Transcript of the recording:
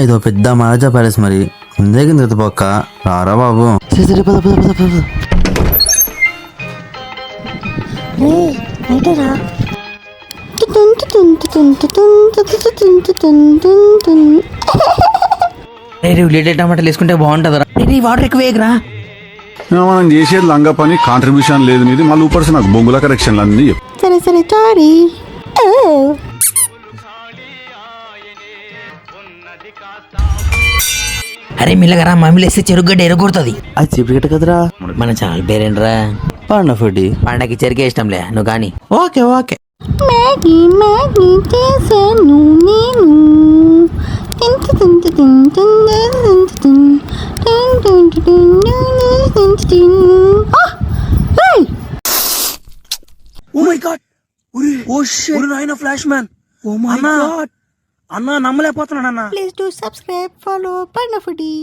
ఇదో పెద్ద మహారాజా ప్యాలెస్ మరి ముందే కింద పక్క రారా బాబు. సరే పద పద పద పద. టమాటాలు వేసుకుంటే బాగుంటుందా? వాటర్ ఎక్కువ వేయకరా. మనం చేసేది లంగా పని, కాంట్రిబ్యూషన్ లేదు నీది. మళ్ళీ ఊపర్స్ నాకు బొంగుల కరెక్షన్లు అన్నీ చెప్పు. సరే సరే సారీ. అరే మిల్లగరా, మమ్మీలు వేస్తే చెరుగడ్డ ఎరగొడుతుంది. అది చీపికట కదరా. మన ఛానల్ పేరేంట్రా? పండ ఫుడ్డి. పండకి చెరికే ఇష్టంలే, నువ్వు కానీ. Okay okay. మ్యాగీ మ్యాగీ చేశాను నేను. Oh my God, oh shit, నాయనా flash man. Oh my God అన్నా, నమ్మలేకపోతున్నాను అన్నా. Please do subscribe, follow Panda Foodie.